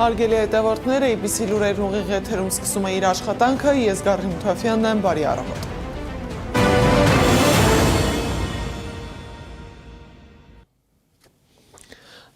Հարգելի հետևորդներ, ABC լուրերն ուղիղ եթերում սկսում է իր աշխատանքը, ես Գառնի Մութաֆյանն եմ, բարի առավոտ։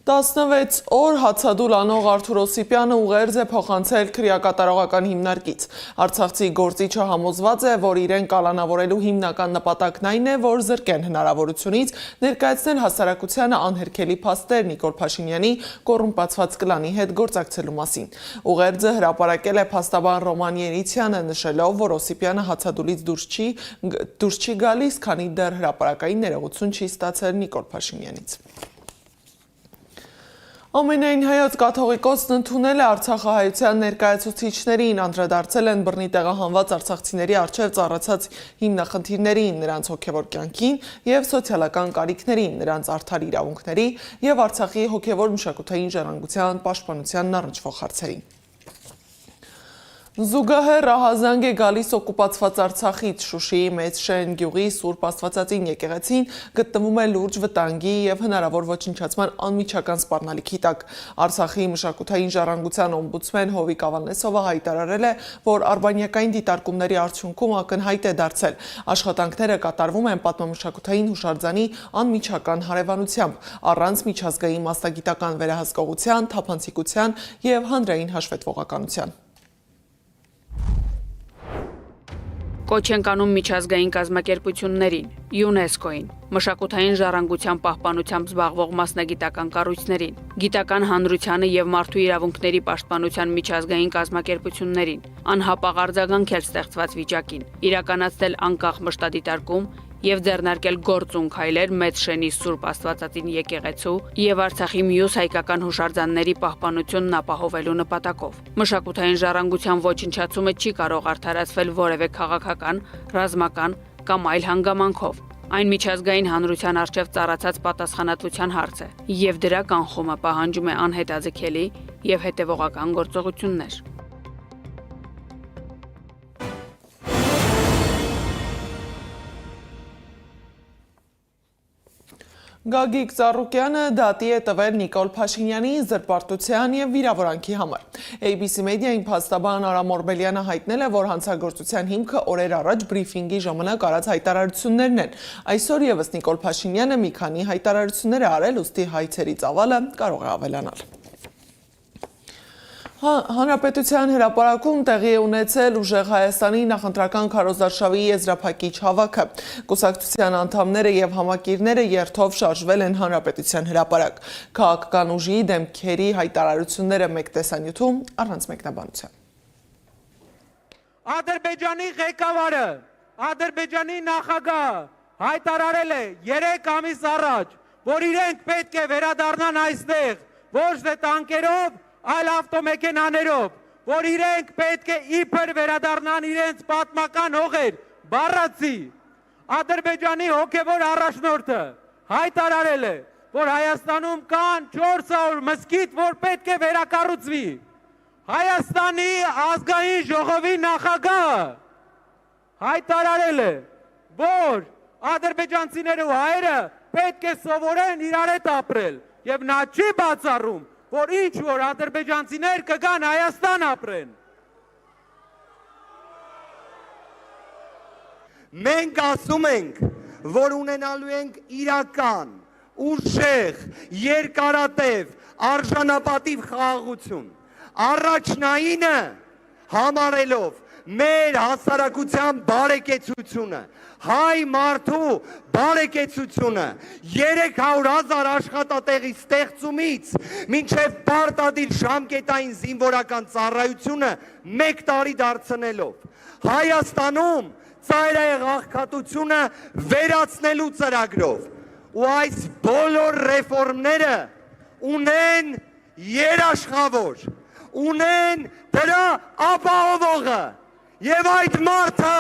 16 օր հացադուլ անող Արթուր Օսիպյանը ուղերձ է փոխանցել քրեակատարողական հիմնարկից։ Արցախցի գործիչը համոզված է, որ իրեն կալանավորելու հիմնական նպատակն այն է, որ զրկեն հնարավորությունից ներկայացնել հասարակությանը անհերքելի փաստեր Նիկոլ Փաշինյանի կոռումպացված կլանի հետ գործակցելու մասին։ Ուղերձը հրապարակել է փաստաբան Ռոման Երիցյանը, նշելով, որ Օսիպյանը հացադուլից դուրս չի գալիս, քանի դեռ հրապարակային ներողություն չի ստացել Նիկոլ Փաշինյանից։ Ամենայն հայոց կաթողիկոսն ընդունել է արցախահայության ներկայացուցիչներին, անդրադարձել են բռնի տեղահանված արցախցիների առջև ծառացած հիմնախնդիրներին, նրանց հոգևոր կյանքին և սոցիալական կարիքներին, նրանց արդար իրավունքների և Արցախի հոգևոր մշակութային ժառանգության պաշտպանությանն առնչվող հարցերին։ Զուգահեռ ահազանգ է գալիս օկուպացված Արցախից, Շուշիի Մեծ Շեն գյուղի Սուրբ Աստվածածին եկեղեցին գտնվում է լուրջ վտանգի և հնարավոր ոչնչացման անմիջական սպառնալիքի տակ։ Արցախի մշակութային ժառանգության օմբուդսմեն Հովիկ Ավանեսովը հայտարարել է, որ արբանյակային դիտարկումների արդյունքում ակնհայտ է դարձել, աշխատանքները կատարվում են պատմամշակութային հուշարձանի անմիջական հարևանությամբ, առանց միջազգային մասնագիտական վերահսկողության, թափանցիկության և հանրային հաշվետվողականության։ Կոչ ենք անում միջազգային կազմակերպություններին, ՅՈՒՆԵՍԿՕ-ին, մշակութային ժառանգության պահպանությամբ զբաղվող մասնագիտական կառույցներին, գիտական հանրությանը և մարդու իրավունքների պաշտպանության միջազգային կազմակերպություններին, անհապաղ արձագանքել ստեղծված վիճակին, իրականացնել անկախ մշտադիտարկում և ձեռնարկել գործուն քայլեր Մեծ Շենի Սուրբ Աստվածածին եկեղեցու և Արցախի մյուս հայկական հուշարձանների պահպանությունն ապահովելու նպատակով։ Մշակութային ժառանգության ոչնչացումը չի կարող արդարացվել որևէ քաղաքական, ռազմական կամ այլ հանգամանքով։ Այն միջազգային հանրության առջև ծառացած պատասխանատվության հարց է, և դրա կանխումը պահանջում է անհետաձգելի և հետևողական գործողություններ։ Գագիկ Ծառուկյանը դատի է տվել Նիկոլ Փաշինյանի զրպարտության և վիրավորանքի համար։ ABC մեդիային փաստաբան Արամ Օրբելյանը հայտնել է, որ հանցագործության հիմքը օրեր առաջ բրիֆինգի ժամանակ արած հայտարարություններն են։ Այսօր ևս Նիկոլ Փաշինյանը մի քանի հայտարարություններ է արել, ուստի հայցերի ծավալը կարող է ավելանալ։ Հանրապետության հրապարակում տեղի է ունեցել ուժեղ Հայաստանի նախընտրական քարոզարշավի եզրափակիչ հավաքը։ Կուսակցության անդամները և համակիրները երթով շարժվել են Հանրապետության հրապարակ։ Քաղաքական ուժի դեմքերի հայտարարությունները մեկ տեսանյութում առանց մեկնաբանության։ Ադրբեջանի ղեկավարը, Ադրբեջանի նախագահը հայտարարել է 3 ամիս առաջ, որ իրենք պետք է վերադառնան այստեղ, ոչ թե տանկերով, այլ ավտոմեքենաներով, որ իրենք պետք է իբր վերադառնան իրենց պատմական հողեր, բառացի։ Ադրբեջանի հոգևոր առաջնորդը հայտարարել է, որ Հայաստանում կան 400 մզկիթ, որ պետք է վերակառուցվի։ Հայաստանի ազգային ժողովի նախագահը հայտարարել է, որ ադրբեջանցիները ու հայերը պետք է սովորեն իրար հետ ապրել, եւ նա չի բացառում, որ ինչ որ ադրբեջանցիներ կգան Հայաստան ապրեն։ Մենք ասում ենք, որ ունենալու ենք իրական, ուժեղ, երկարատև, արժանապատիվ խաղաղություն։ Առաջնայինը համարելով մեր հասարակության բարեկեցությունը, հայ մարդու բարեկեցությունը, 300,000 աշխատատեղի ստեղծումից մինչև պարտադիր ժամկետային զինվորական ծառայությունը 1 տարի դարձնելով, Հայաստանում ծայրահեղ աղքատությունը վերացնելու ծրագրով, ու այս բոլոր ռեֆորմները ունեն երաշխավոր, ունեն դրա ապահովողը, և այդ մարդը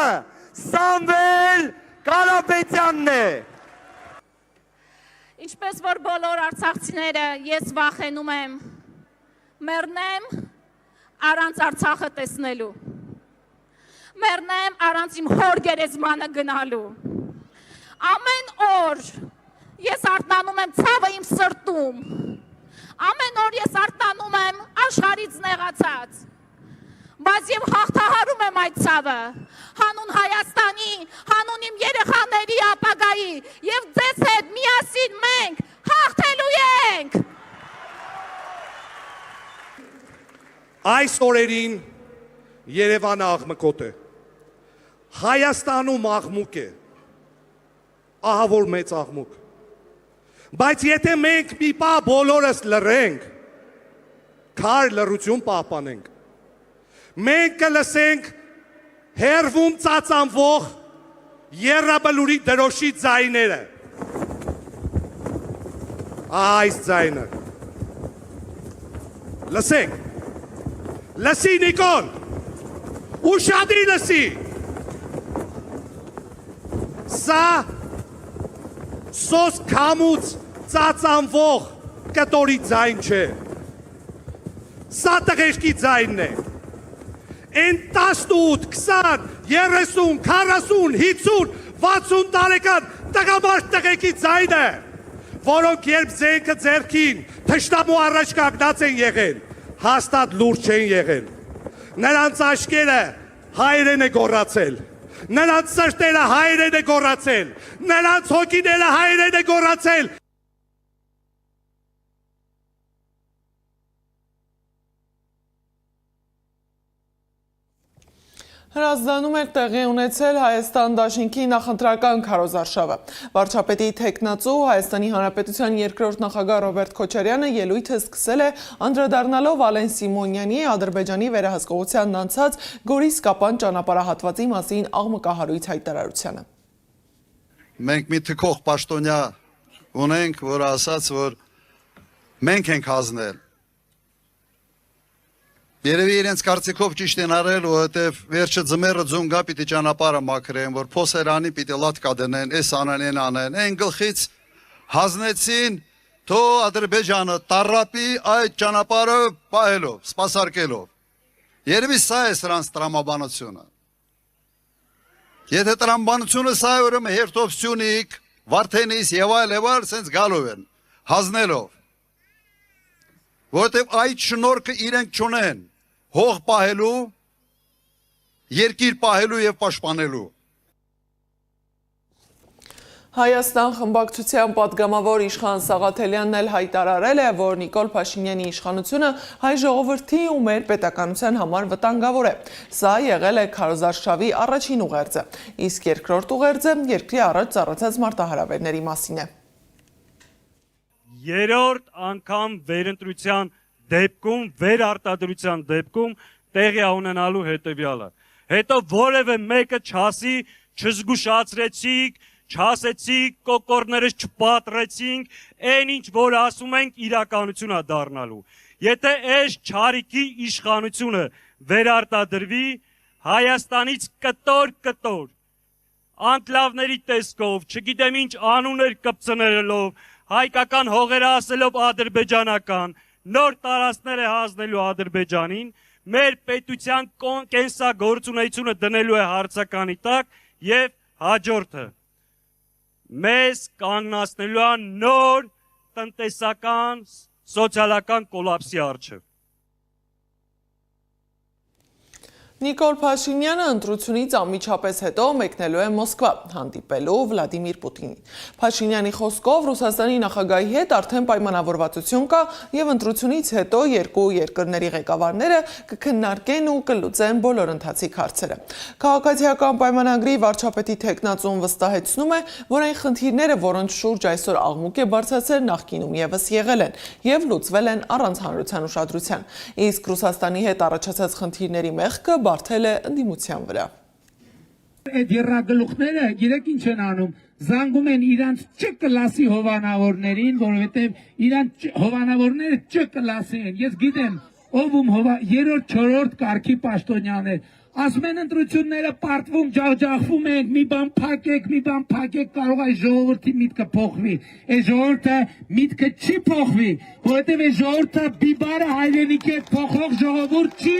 Սամվել Կարապետյանն է։ Ինչպես որ բոլոր արցախցիները, ես վախենում եմ մեռնեմ առանց Արցախը տեսնելու, մեռնեմ առանց իմ հոր գերեզմանը գնալու։ Ամեն օր ես արտանում եմ ցավը իմ սրտում, ամեն օր ես արտանում եմ աշխարհի ցավից նեղացած։ Բայց եւ հաղթահարում եմ այդ ցավը հանուն Հայաստանի, հանուն իմ երեխաների ապագայի եւ ձեզ հետ միասին մենք հաղթելու ենք։ Այս օրերին Երևանը աղմկոտ է։ Հայաստանում աղմուկ է։ Ահա որ մեծ աղմուկ։ Բայց եթե մենք մի պահ բոլորս լռենք, քար լռություն պահպանենք, մենք կլսենք հերվում ծածանվող եռաբլուրի դրոշի ձայները։ Այս ձայնը։ Լսենք։ Լսի Նիկոլ։ Ուշադրի լսի։ Սա սոս քամուց ծածանվող կտորի ձայն չէ։ Սա տղերքի ձայնն է։ Են 18, 20, 30, 40, 50, 60 տարեկան տղամարդ տղեկի ձայնը, որոնք երբ զենքը ձեռքին թշնամու առաջ կանգնած են եղել, հաստատ լուրջ չեն եղել։ Նրանց աչքերը հայերեն է գոռացել, նրանց սրտերը հայերեն է գոռացել, նրանց հոգիները հայերեն է գոռացել։ Հրազդանում էր տեղի ունեցել Հայաստան դաշինքի նախընտրական քարոզարշավը։ Վարչապետի թեկնածու Հայաստանի Հանրապետության երկրորդ նախագահ Ռոբերտ Քոչարյանը ելույթը սկսել է անդրադառնալով Ալեն Սիմոնյանի Ադրբեջանի վերահսկողությանն անցած Գորիս-Կապան ճանապարհահատվածի մասին աղմկահարույց հայտարարությանը։ Մենք մի թքող պաշտոնյա ունենք, որ ասաց, որ մենք ենք հանձնել։ Երևի իրենց կարծիքով ճիշտ են արել, որովհետև վերջը ձմեռը ձունգա պիտի ճանապարհը մաքրեն, որ փոսերանի պիտի լատկա դնեն, էս անեն, անեն, այն գլխից հանձնեցին, թո Ադրբեջանը տարապի այդ ճանապարհը պահելով, սպասարկելով։ Երևի սա է սրանց տրամաբանությունը։ Եթե տրամաբանությունը սա է, ուրեմն հերթով Սյունիք, Վարդենիս եւ այլ, սենց գալով են, հանձնելով։ Որովհետև այդ շնորհքը իրենք չունեն։ Հող պահելու, երկիր պահելու և պաշտպանելու։ Հայաստան խմբակցության պատգամավոր Իշխան Սաղաթելյանն էլ հայտարարել է, որ Նիկոլ Փաշինյանի իշխանությունը հայ ժողովրդի ու մեր պետականության համար վտանգավոր է։ Սա եղել է քարոզարշավի առաջին ուղերձը, իսկ երկրորդ ուղերձը երկրի առաջ ծառացած մարտահրավերների մասին է։ Երրորդ անգամ վերընտրության դեպքում, վերարտադրության դեպքում տեղի ունենալու հետևյալը։ Հետո որևէ մեկը չասի, չզգուշացրեցիք, չասեցիք, կոկորներս չպատրեցինք, այն ինչ որ ասում ենք իրականություն է դառնալու։ Եթե այս չարիքի իշխանությունը վերարտադրվի, Հայաստանից կտոր, անկլավների տեսքով, չգիտեմ ինչ անուններ կպցներելով, հայկական հողերը ասելով ադրբեջանական, նոր տարածքներ է հանձնելու Ադրբեջանին, մեր պետության կենսագործունեությունը դնելու է հարցականի տակ եւ հաջորդը մեզ կանգնացնելու է նոր տնտեսական, սոցիալական կոլապսի առջև։ Նիկոլ Փաշինյանը ընտրությունից անմիջապես հետո մեկնելու է Մոսկվա, հանդիպելու Վլադիմիր Պուտինին։ Փաշինյանի խոսքով Ռուսաստանի նախագահի հետ արդեն պայմանավորվածություն կա եւ ընտրությունից հետո երկու երկրների ղեկավարները կքննարկեն ու կլուծեն բոլոր ընթացիկ հարցերը։ Քաղաքացիական պայմանագրի վարչապետի թեկնածուն վստահեցնում է, որ այն խնդիրները, որոնց շուրջ այսօր աղմուկ է բարձրացել, նախկինում եւս եղել են եւ լուծվել են առանց հանրության ուշադրության։ Իսկ Ռուսաստանի հետ առաջացած խնդիրների մեղքը բարթել է ընդդիմության վրա։ Այդ երրագլուխները գիրեք ինչ են անում, զանգում են իրանց չկլասի հովանավորներին, որովհետև իրանց հովանավորները չկլասի են։ Ես գիտեմ, ով ում երրորդ, չորրորդ կարգի պաշտոնյաներ, ասում են ընտրությունները պարտվում, ջախջախվում են, մի բան փակեք, կարող է ժողովրդի միտքը փոխվի։ Այս ժողովուրդը միտքը չի փոխվի, որովհետև այս ժողովուրդը բիբարը հայրենիքի հետ փոխող ժողովուրդ չի։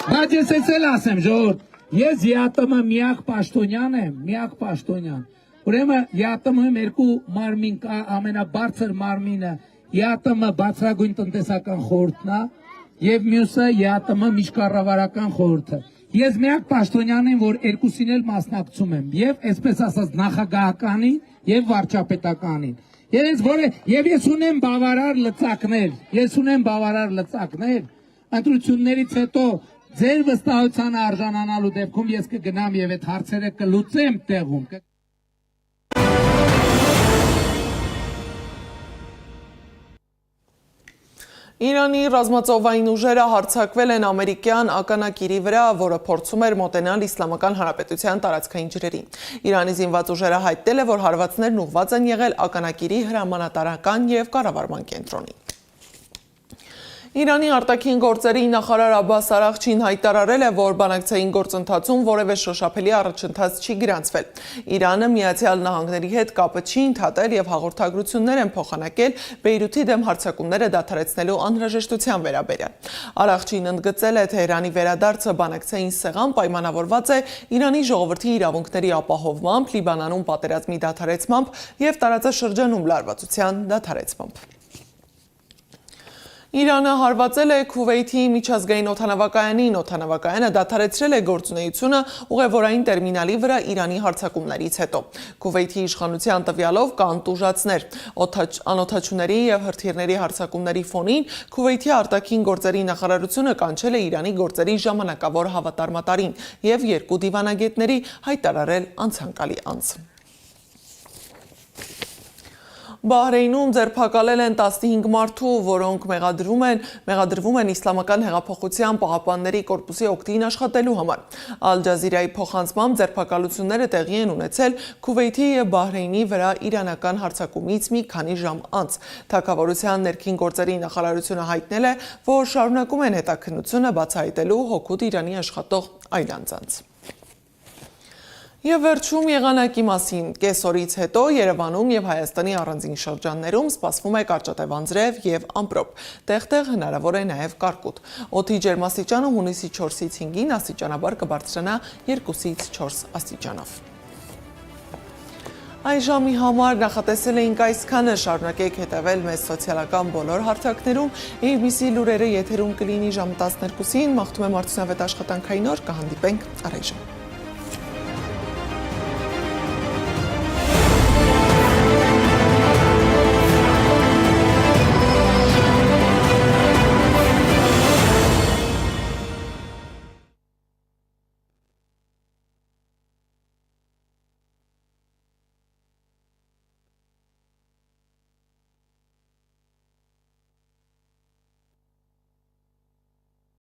Բայց ես էլ ասեմ ժողովուրդ, ես ԵԱՏՄ միակ պաշտոնյան եմ, Ուրեմն ԵԱՏՄ-ում երկու մարմին կա, ամենաբարձր մարմինը ԵԱՏՄ բարձրագույն տնտեսական խորհուրդն է եւ մյուսը ԵԱՏՄ միջկառավարական խորհուրդը։ Ես միակ պաշտոնյան եմ, որ երկուսին էլ մասնակցում եմ, եւ այսպես ասած նախագահականին եւ վարչապետականին։ Եվ ես ունեմ բավարար լծակներ, ընտրություններից հետո ձեր վստահության արժանանալու դեպքում ես կգնամ եւ այդ հարցերը կլուծեմ տեղում։ Իրանի ռազմածովային ուժերը հարձակվել են ամերիկյան ականակիրի վրա, որը փորձում էր մոտենալ Իսլամական Հանրապետության տարածքային ջրերին։ Իրանի զինված ուժերը հայտնել է, որ հարվածներն ուղղված են եղել ականակիրի հրամանատարական եւ կառավարման կենտրոնին։ Իրանի արտաքին գործերի նախարար Աբբաս Արաղչին հայտարարել է, որ բանակցային գործընթացում որևէ շոշափելի առաջընթաց չի գրանցվել։ Իրանը Միացյալ Նահանգների հետ կապը չի ընդհատել եւ հաղորդագրություններ են փոխանակել Բեյրութի դեմ հարձակումները դադարեցնելու անհրաժեշտության վերաբերյալ։ Արաղչին ընդգծել է, թե Իրանի վերադարձը բանակցային սեղան պայմանավորված է Իրանի ժողովրդի իրավունքների ապահովմամբ, Լիբանանում պատերազմի դադարեցմամբ եւ տարածաշրջանում լարվածության դադարեցմամբ։ Իրանը հարվածել է Քուվեյթի միջազգային օդանավակայանին, օդանավակայանը դադարեցրել է գործունեությունը ուղևորային տերմինալի վրա Իրանի հարձակումներից հետո։ Քուվեյթի իշխանության տվյալով կան տուժածներ։ Անօդաչուների եւ հրթիռների հարձակումների ֆոնին Քուվեյթի արտաքին գործերի նախարարությունը կանչել է Իրանի գործերի ժամանակավոր հավատարմատարին եւ երկու դիվանագետների հայտարարել անցանկալի անձ։ Բահրեյնում ձերբակալել են 15 մարդու, որոնք մեղադրվում են Իսլամական հեղափոխության պահապանների կորպուսի օգտին աշխատելու համար։ Ալ Ջազիրայի փոխանցմամբ ձերբակալությունները տեղի են ունեցել Քուվեյթի եւ Բահրեյնի վրա իրանական հարձակումից մի քանի ժամ անց։ Թագավորության ներքին գործերի նախարարությունը հայտնել է, որ շարունակում են հետաքննությունը բացահայտելու հօգուտ Իրանի աշխատող այլ անձանց։ Եվ վերջում եղանակի մասին, կեսօրից հետո Երևանում եւ Հայաստանի առանձին շրջաններում սպասվում է կարճատև անձրև եւ ամպրոպ, տեղ-տեղ հնարավոր է նաեւ կարկուտ։ Օդի ջերմաստիճանը հունիսի 4-ից 5-ին աստիճանաբար կբարձրանա 2-ից 4 աստիճանով։ Այս ժամի համար նախատեսել էինք այսքանը, շարունակեք հետևել մեզ սոցիալական բոլոր հարթակներում, ABC լուրերը եթերում կլինի ժամը 12-ին, մաղթում եմ արդյունավետ աշխատանքային օր, կհանդիպենք առայժմ։